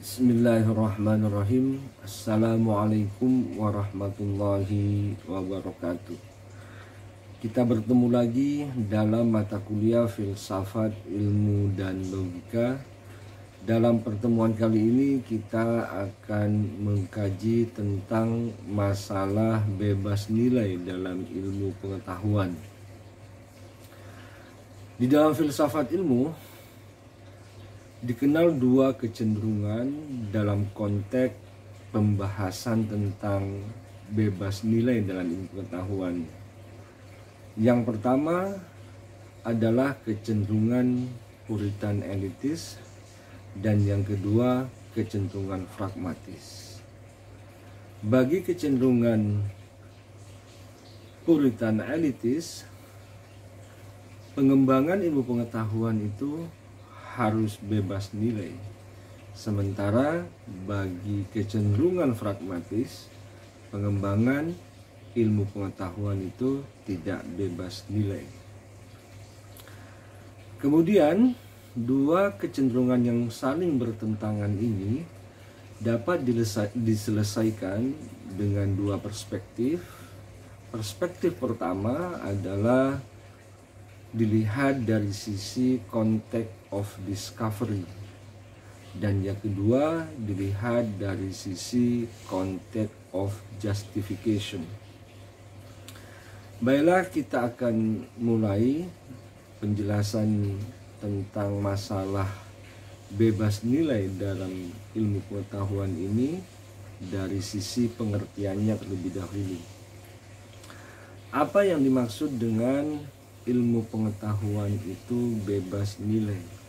Bismillahirrahmanirrahim. Assalamualaikum warahmatullahi wabarakatuh. Kita bertemu lagi dalam mata kuliah Filsafat, Ilmu, dan Logika. Dalam pertemuan kali ini kita akan mengkaji tentang masalah bebas nilai dalam ilmu pengetahuan. Di dalam filsafat ilmu dikenal dua kecenderungan dalam konteks pembahasan tentang bebas nilai dalam ilmu pengetahuan. Yang pertama adalah kecenderungan puritan elitis, dan yang kedua kecenderungan pragmatis. Bagi kecenderungan puritan elitis, pengembangan ilmu pengetahuan itu harus bebas nilai. Sementara bagi kecenderungan pragmatis, pengembangan ilmu pengetahuan itu tidak bebas nilai. Kemudian, dua kecenderungan yang saling bertentangan ini dapat diselesaikan dengan dua perspektif. Perspektif pertama adalah dilihat dari sisi context of discovery, dan yang kedua dilihat dari sisi context of justification. Baiklah, kita akan mulai penjelasan tentang masalah bebas nilai dalam ilmu pengetahuan ini dari sisi pengertiannya terlebih dahulu. Apa yang dimaksud dengan ilmu pengetahuan itu bebas nilai?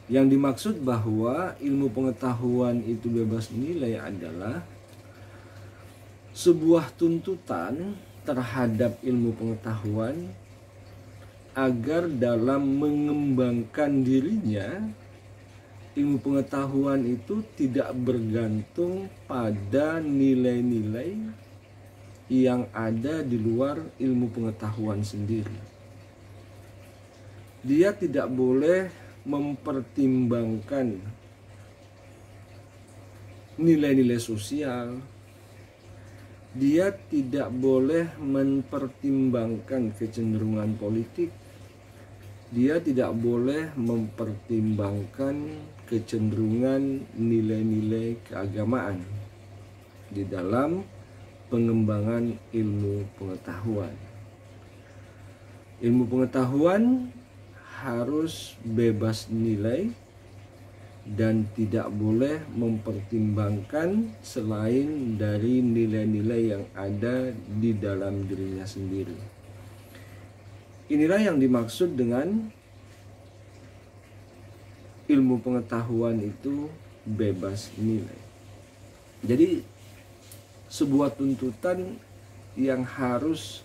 Yang dimaksud bahwa ilmu pengetahuan itu bebas nilai adalah sebuah tuntutan terhadap ilmu pengetahuan agar dalam mengembangkan dirinya, ilmu pengetahuan itu tidak bergantung pada nilai-nilai yang ada di luar ilmu pengetahuan sendiri. Dia tidak boleh mempertimbangkan nilai-nilai sosial. Dia tidak boleh mempertimbangkan kecenderungan politik. Dia tidak boleh mempertimbangkan kecenderungan nilai-nilai keagamaan di dalam pengembangan ilmu pengetahuan. Ilmu pengetahuan harus bebas nilai dan tidak boleh mempertimbangkan selain dari nilai-nilai yang ada di dalam dirinya sendiri. Inilah yang dimaksud dengan ilmu pengetahuan itu bebas nilai. Jadi sebuah tuntutan yang harus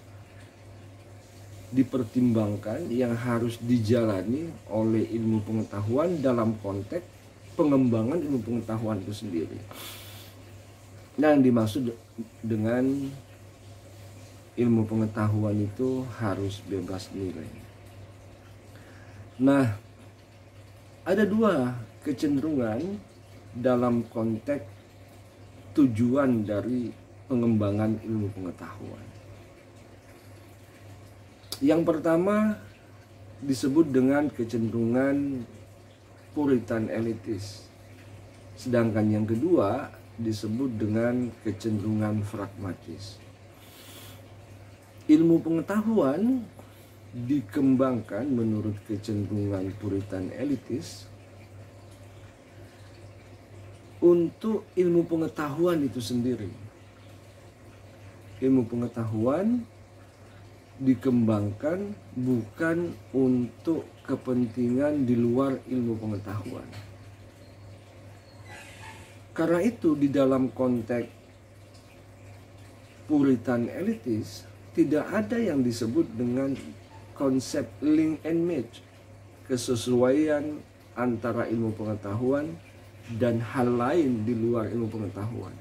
dipertimbangkan, yang harus dijalani oleh ilmu pengetahuan dalam konteks pengembangan ilmu pengetahuan itu sendiri. Nah, yang dimaksud dengan ilmu pengetahuan itu harus bebas nilai. Nah, ada dua kecenderungan dalam konteks tujuan dari pengembangan ilmu pengetahuan. Yang pertama disebut dengan kecenderungan puritan elitis, sedangkan yang kedua disebut dengan kecenderungan pragmatis. Ilmu pengetahuan dikembangkan menurut kecenderungan puritan elitis untuk ilmu pengetahuan itu sendiri. Ilmu pengetahuan dikembangkan bukan untuk kepentingan di luar ilmu pengetahuan. Karena itu di dalam konteks puritan elitis tidak ada yang disebut dengan konsep link and match, kesesuaian antara ilmu pengetahuan dan hal lain di luar ilmu pengetahuan.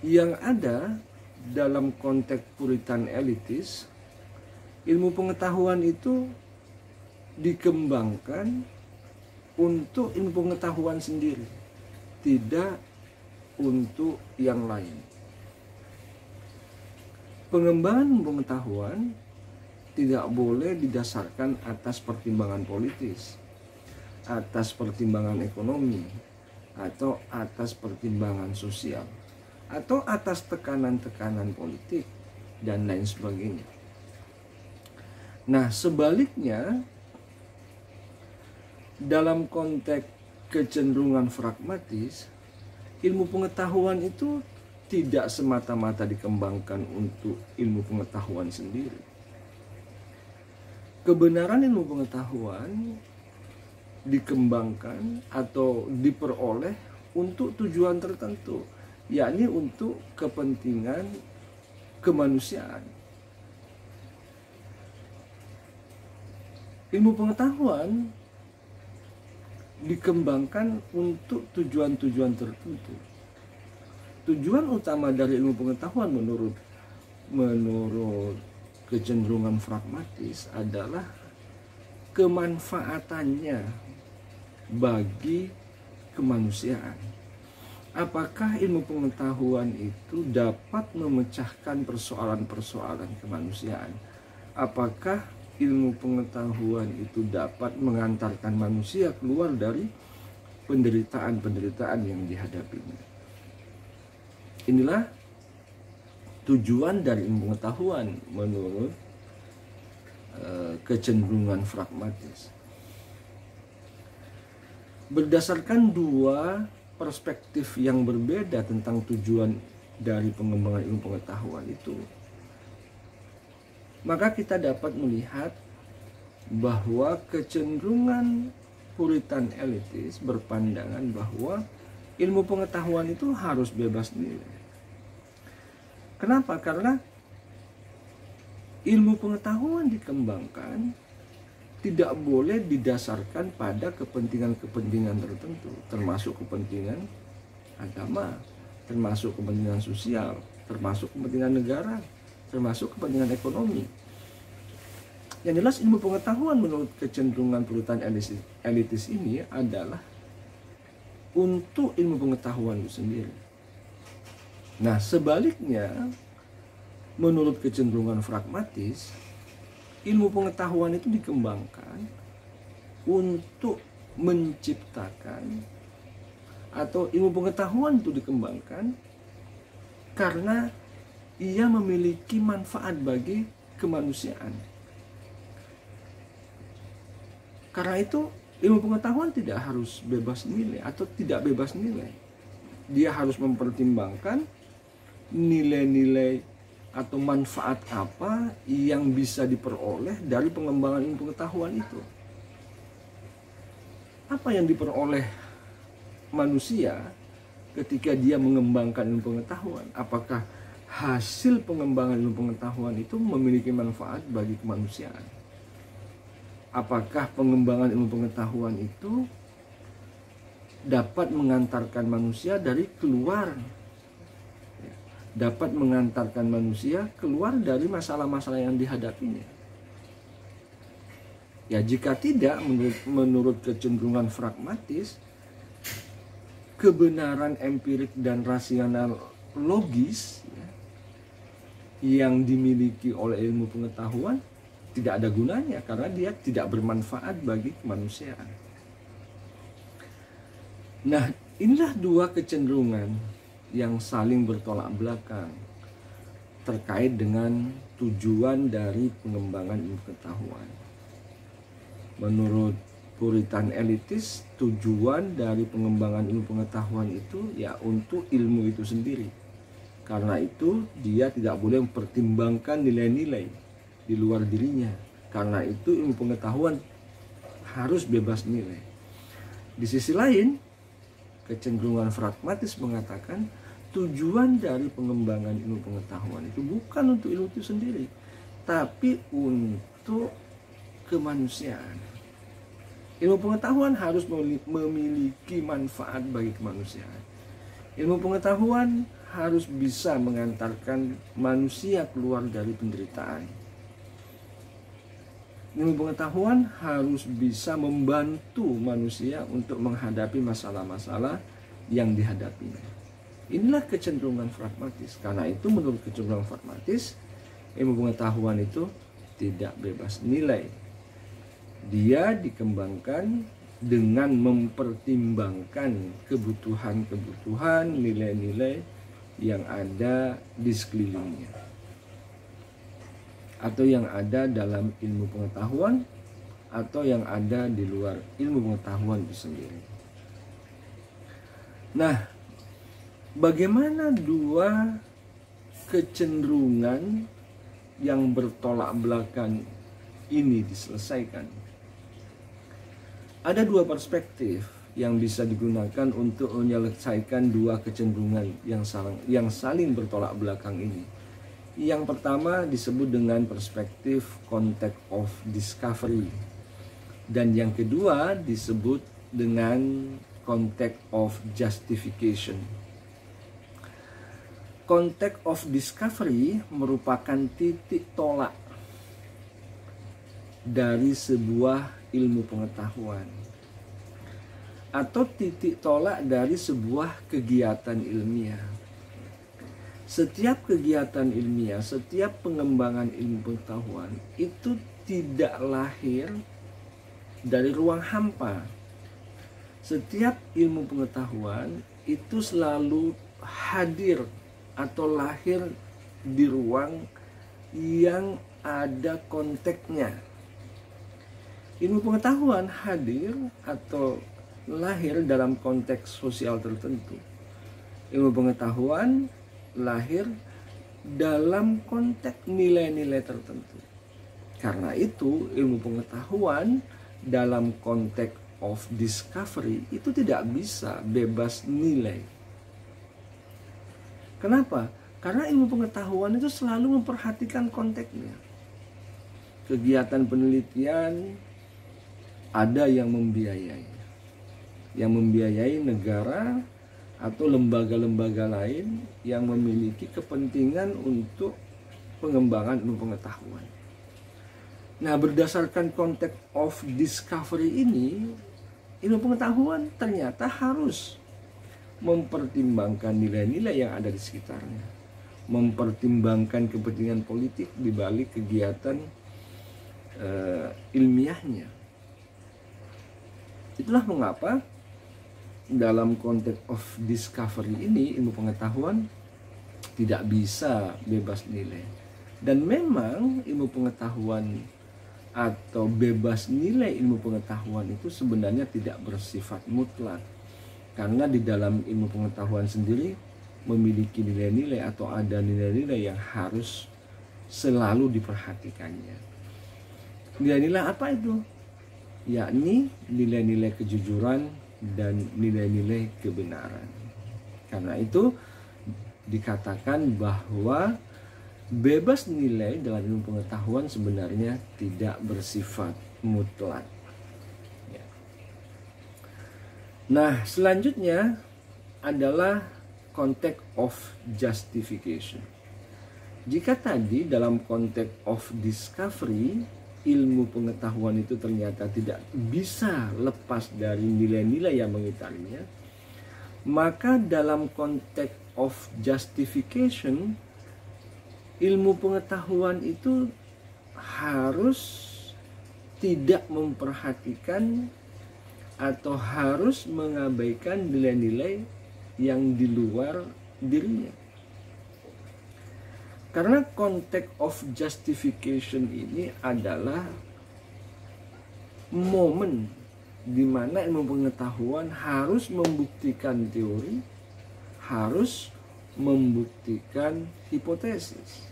Yang ada dalam konteks puritan elitis, ilmu pengetahuan itu dikembangkan untuk ilmu pengetahuan sendiri, tidak untuk yang lain. Pengembangan ilmu pengetahuan tidak boleh didasarkan atas pertimbangan politis, atas pertimbangan ekonomi, atau atas pertimbangan sosial, atau atas tekanan-tekanan politik, dan lain sebagainya. Nah, sebaliknya, dalam konteks kecenderungan pragmatis, ilmu pengetahuan itu tidak semata-mata dikembangkan untuk ilmu pengetahuan sendiri. Kebenaran ilmu pengetahuan dikembangkan atau diperoleh untuk tujuan tertentu, yakni untuk kepentingan kemanusiaan. Ilmu pengetahuan dikembangkan untuk tujuan-tujuan tertentu. Tujuan utama dari ilmu pengetahuan menurut kecenderungan pragmatis adalah kemanfaatannya bagi kemanusiaan. Apakah ilmu pengetahuan itu dapat memecahkan persoalan-persoalan kemanusiaan? Apakah ilmu pengetahuan itu dapat mengantarkan manusia keluar dari penderitaan-penderitaan yang dihadapinya? Inilah tujuan dari ilmu pengetahuan menurut kecenderungan pragmatis. Berdasarkan dua perspektif yang berbeda tentang tujuan dari pengembangan ilmu pengetahuan itu, maka kita dapat melihat bahwa kecenderungan puritan elitis berpandangan bahwa ilmu pengetahuan itu harus bebas nilai. Kenapa? Karena ilmu pengetahuan dikembangkan tidak boleh didasarkan pada kepentingan-kepentingan tertentu, termasuk kepentingan agama, termasuk kepentingan sosial, termasuk kepentingan negara, termasuk kepentingan ekonomi. Yang jelas ilmu pengetahuan menurut kecenderungan puritan elitis ini adalah untuk ilmu pengetahuan itu sendiri. Nah, sebaliknya, menurut kecenderungan pragmatis, ilmu pengetahuan itu dikembangkan untuk menciptakan, atau ilmu pengetahuan itu dikembangkan karena ia memiliki manfaat bagi kemanusiaan. Karena itu, ilmu pengetahuan tidak harus bebas nilai atau tidak bebas nilai. Dia harus mempertimbangkan nilai-nilai atau manfaat apa yang bisa diperoleh dari pengembangan ilmu pengetahuan itu. Apa yang diperoleh manusia ketika dia mengembangkan ilmu pengetahuan? Apakah hasil pengembangan ilmu pengetahuan itu memiliki manfaat bagi kemanusiaan? Apakah pengembangan ilmu pengetahuan itu dapat mengantarkan manusia dapat mengantarkan manusia keluar dari masalah-masalah yang dihadapinya? Ya, jika tidak, menurut kecenderungan pragmatis, kebenaran empirik dan rasional logis yang dimiliki oleh ilmu pengetahuan tidak ada gunanya karena dia tidak bermanfaat bagi kemanusiaan. Nah, inilah dua kecenderungan yang saling bertolak belakang terkait dengan tujuan dari pengembangan ilmu pengetahuan. Menurut puritan elitis, tujuan dari pengembangan ilmu pengetahuan itu ya untuk ilmu itu sendiri. Karena itu dia tidak boleh mempertimbangkan nilai-nilai di luar dirinya. Karena itu ilmu pengetahuan harus bebas nilai. Di sisi lain, kecenderungan pragmatis mengatakan tujuan dari pengembangan ilmu pengetahuan itu bukan untuk ilmu itu sendiri, tapi untuk kemanusiaan. Ilmu pengetahuan harus memiliki manfaat bagi kemanusiaan. Ilmu pengetahuan harus bisa mengantarkan manusia keluar dari penderitaan. Ilmu pengetahuan harus bisa membantu manusia untuk menghadapi masalah-masalah yang dihadapinya. Inilah kecenderungan pragmatis. Karena itu menurut kecenderungan pragmatis, ilmu pengetahuan itu tidak bebas nilai. Dia dikembangkan dengan mempertimbangkan kebutuhan-kebutuhan, nilai-nilai yang ada di sekelilingnya, atau yang ada dalam ilmu pengetahuan, atau yang ada di luar ilmu pengetahuan itu sendiri. Nah, bagaimana dua kecenderungan yang bertolak belakang ini diselesaikan? Ada dua perspektif yang bisa digunakan untuk menyelesaikan dua kecenderungan yang saling bertolak belakang ini. Yang pertama disebut dengan perspektif context of discovery, dan yang kedua disebut dengan context of justification. Context of discovery merupakan titik tolak dari sebuah ilmu pengetahuan, atau titik tolak dari sebuah kegiatan ilmiah. Setiap kegiatan ilmiah, setiap pengembangan ilmu pengetahuan itu tidak lahir dari ruang hampa. Setiap ilmu pengetahuan itu selalu hadir atau lahir di ruang yang ada konteksnya. Ilmu pengetahuan hadir atau lahir dalam konteks sosial tertentu. Ilmu pengetahuan lahir dalam konteks nilai-nilai tertentu. Karena itu, ilmu pengetahuan dalam konteks of discovery itu tidak bisa bebas nilai. Kenapa? Karena ilmu pengetahuan itu selalu memperhatikan konteksnya. Kegiatan penelitian ada yang membiayai. Yang membiayai negara atau lembaga-lembaga lain yang memiliki kepentingan untuk pengembangan ilmu pengetahuan. Nah, berdasarkan konteks of discovery ini, ilmu pengetahuan ternyata harus mempertimbangkan nilai-nilai yang ada di sekitarnya, mempertimbangkan kepentingan politik di balik kegiatan ilmiahnya. Itulah mengapa dalam konteks of discovery ini ilmu pengetahuan tidak bisa bebas nilai. Dan memang ilmu pengetahuan atau bebas nilai ilmu pengetahuan itu sebenarnya tidak bersifat mutlak. Karena di dalam ilmu pengetahuan sendiri memiliki nilai-nilai atau ada nilai-nilai yang harus selalu diperhatikannya. Nilai-nilai apa itu? Yakni nilai-nilai kejujuran dan nilai-nilai kebenaran. Karena itu dikatakan bahwa bebas nilai dalam ilmu pengetahuan sebenarnya tidak bersifat mutlak. Ya. Nah, selanjutnya adalah context of justification. Jika tadi dalam konteks of discovery ilmu pengetahuan itu ternyata tidak bisa lepas dari nilai-nilai yang mengitarinya, maka dalam konteks of justification ilmu pengetahuan itu harus tidak memperhatikan atau harus mengabaikan nilai-nilai yang di luar dirinya. Karena konteks of justification ini adalah momen di mana ilmu pengetahuan harus membuktikan teori, harus membuktikan hipotesis.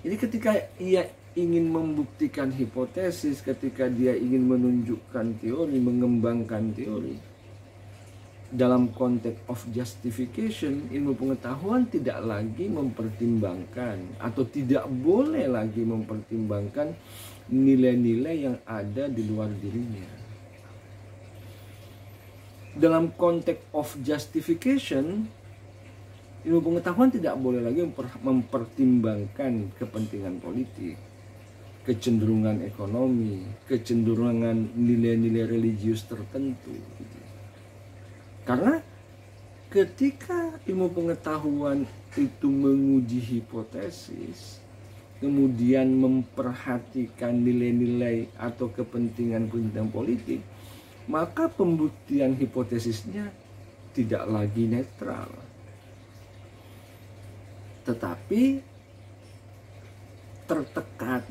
Jadi ketika ia ingin membuktikan hipotesis, ketika dia ingin menunjukkan teori, mengembangkan teori, dalam konteks of justification, ilmu pengetahuan tidak lagi mempertimbangkan atau tidak boleh lagi mempertimbangkan nilai-nilai yang ada di luar dirinya. Dalam konteks of justification, ilmu pengetahuan tidak boleh lagi mempertimbangkan kepentingan politik, kecenderungan ekonomi, kecenderungan nilai-nilai religius tertentu. Karena ketika ilmu pengetahuan itu menguji hipotesis, kemudian memperhatikan nilai-nilai atau kepentingan-kepentingan politik, maka pembuktian hipotesisnya tidak lagi netral, tetapi tertekan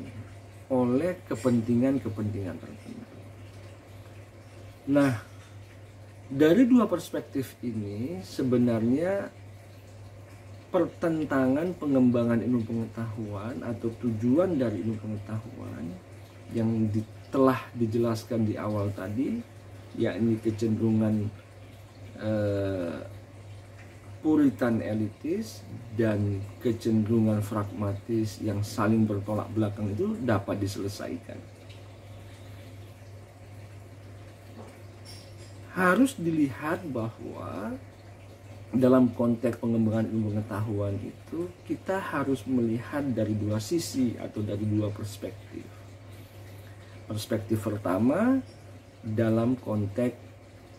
oleh kepentingan-kepentingan tertentu. Nah, dari dua perspektif ini sebenarnya pertentangan pengembangan ilmu pengetahuan atau tujuan dari ilmu pengetahuan yang telah dijelaskan di awal tadi, yakni kecenderungan puritan elitis dan kecenderungan pragmatis yang saling bertolak belakang itu dapat diselesaikan. Harus dilihat bahwa dalam konteks pengembangan ilmu pengetahuan itu kita harus melihat dari dua sisi atau dari dua perspektif. Perspektif pertama dalam konteks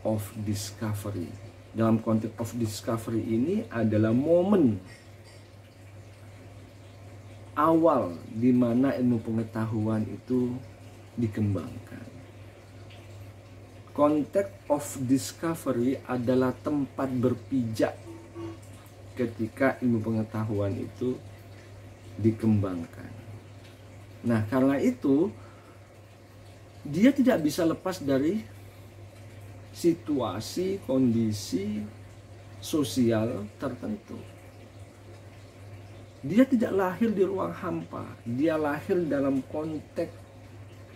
of discovery. Dalam konteks of discovery ini adalah momen awal di mana ilmu pengetahuan itu dikembangkan. Konteks of discovery adalah tempat berpijak ketika ilmu pengetahuan itu dikembangkan. Nah, karena itu dia tidak bisa lepas dari situasi, kondisi sosial tertentu. Dia tidak lahir di ruang hampa, dia lahir dalam konteks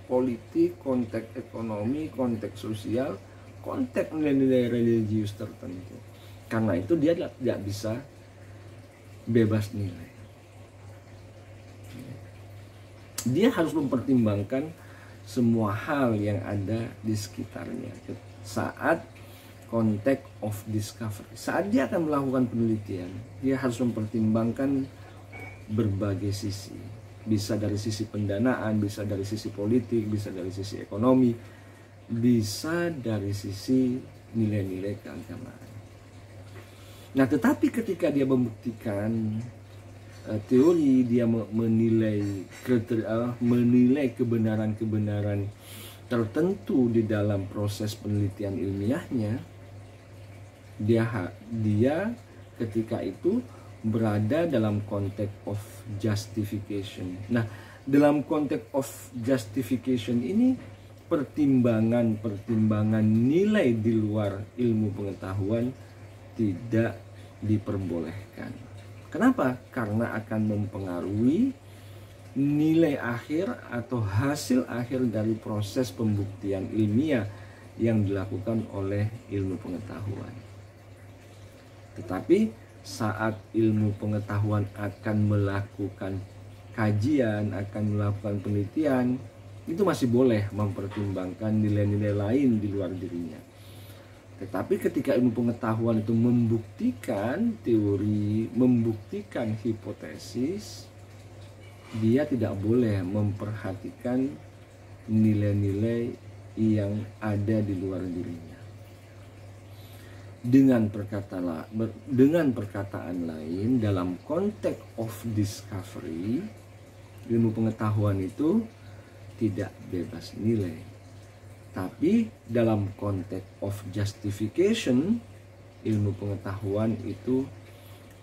politik, konteks ekonomi, konteks sosial, konteks nilai-nilai religius tertentu. Karena itu dia tidak bisa bebas nilai. Dia harus mempertimbangkan semua hal yang ada di sekitarnya saat konteks of discovery. Saat dia akan melakukan penelitian, dia harus mempertimbangkan berbagai sisi. Bisa dari sisi pendanaan, bisa dari sisi politik, bisa dari sisi ekonomi, bisa dari sisi nilai-nilai keagamaan. Nah, tetapi ketika dia membuktikan teori, dia menilai kebenaran-kebenaran tertentu di dalam proses penelitian ilmiahnya, dia ketika itu berada dalam konteks of justification. Nah, dalam konteks of justification ini pertimbangan nilai di luar ilmu pengetahuan tidak diperbolehkan. Kenapa? Karena akan mempengaruhi nilai akhir atau hasil akhir dari proses pembuktian ilmiah yang dilakukan oleh ilmu pengetahuan. Tetapi saat ilmu pengetahuan akan melakukan kajian, akan melakukan penelitian, itu masih boleh mempertimbangkan nilai-nilai lain di luar dirinya. Tetapi ketika ilmu pengetahuan itu membuktikan teori, membuktikan hipotesis, dia tidak boleh memperhatikan nilai-nilai yang ada di luar dirinya. Dengan perkataan lain, dalam konteks of discovery, ilmu pengetahuan itu tidak bebas nilai. Tapi dalam konteks of justification, ilmu pengetahuan itu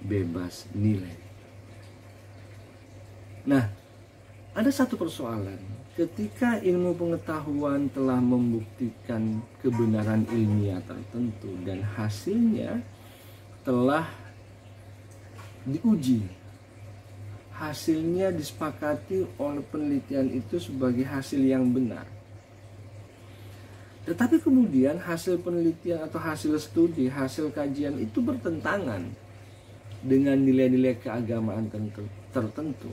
bebas nilai. Nah, ada satu persoalan. Ketika ilmu pengetahuan telah membuktikan kebenaran ilmiah tertentu dan hasilnya telah diuji, hasilnya disepakati oleh penelitian itu sebagai hasil yang benar. Tetapi kemudian hasil penelitian atau hasil studi, hasil kajian itu bertentangan dengan nilai-nilai keagamaan tertentu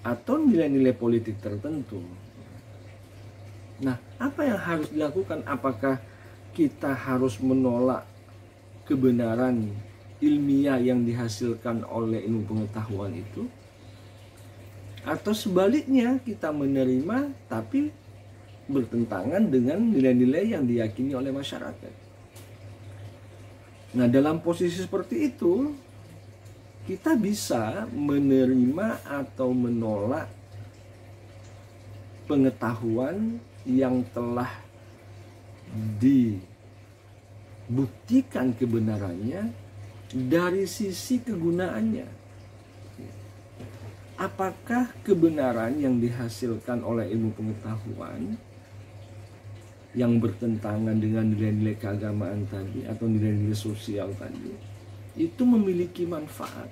atau nilai-nilai politik tertentu. Nah, apa yang harus dilakukan? Apakah kita harus menolak kebenaran ilmiah yang dihasilkan oleh ilmu pengetahuan itu? Atau sebaliknya, kita menerima tapi bertentangan dengan nilai-nilai yang diyakini oleh masyarakat. Nah, dalam posisi seperti itu, kita bisa menerima atau menolak pengetahuan yang telah dibuktikan kebenarannya dari sisi kegunaannya. Apakah kebenaran yang dihasilkan oleh ilmu pengetahuan yang bertentangan dengan nilai-nilai keagamaan tadi atau nilai-nilai sosial tadi itu memiliki manfaat?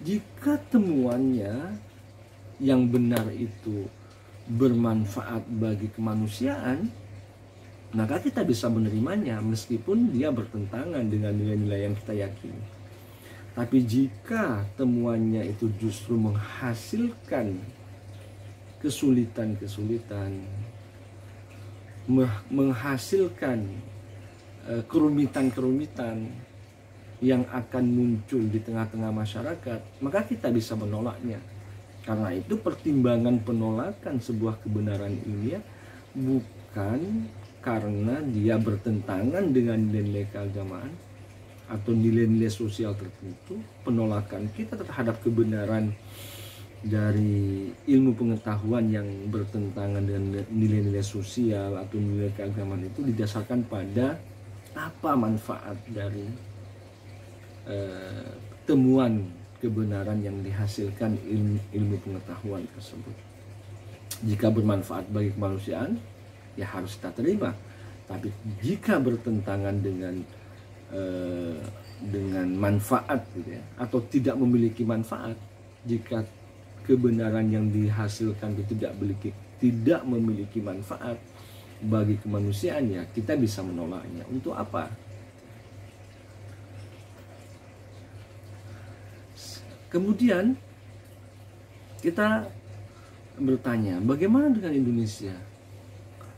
Jika temuannya yang benar itu bermanfaat bagi kemanusiaan, maka kita bisa menerimanya meskipun dia bertentangan dengan nilai-nilai yang kita yakini. Tapi jika temuannya itu justru menghasilkan kesulitan-kesulitan, menghasilkan kerumitan-kerumitan yang akan muncul di tengah-tengah masyarakat, maka kita bisa menolaknya. Karena itu pertimbangan penolakan sebuah kebenaran ilmiah bukan karena dia bertentangan dengan nilai-nilai keagamaan atau nilai-nilai sosial tertentu. Penolakan kita terhadap kebenaran dari ilmu pengetahuan yang bertentangan dengan nilai-nilai sosial atau nilai keagamaan itu didasarkan pada apa manfaat dari temuan kebenaran yang dihasilkan ilmu pengetahuan tersebut. Jika bermanfaat bagi kemanusiaan, ya harus kita terima. Tapi jika bertentangan dengan manfaat gitu ya, atau tidak memiliki manfaat, jika kebenaran yang dihasilkan itu tidak memiliki manfaat bagi kemanusiaan, ya kita bisa menolaknya. Untuk apa? Kemudian kita bertanya, bagaimana dengan Indonesia?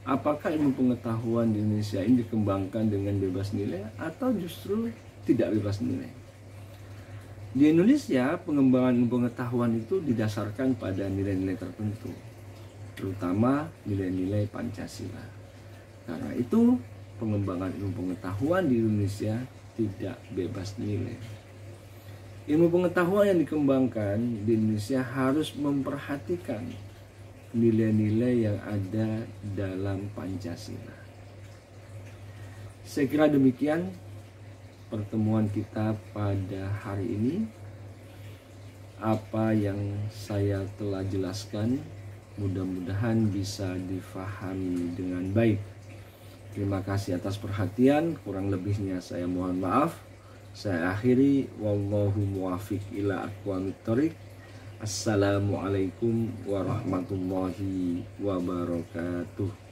Apakah ilmu pengetahuan di Indonesia ini dikembangkan dengan bebas nilai atau justru tidak bebas nilai? Di Indonesia, pengembangan ilmu pengetahuan itu didasarkan pada nilai-nilai tertentu, terutama nilai-nilai Pancasila. Karena itu, pengembangan ilmu pengetahuan di Indonesia tidak bebas nilai. Ilmu pengetahuan yang dikembangkan di Indonesia harus memperhatikan nilai-nilai yang ada dalam Pancasila. Saya kira demikian pertemuan kita pada hari ini. Apa yang saya telah jelaskan mudah-mudahan bisa difahami dengan baik. Terima kasih atas perhatian, kurang lebihnya saya mohon maaf. Saya akhiri, wallahu muwafiq ila aqwamit thoriq. Assalamualaikum warahmatullahi wabarakatuh.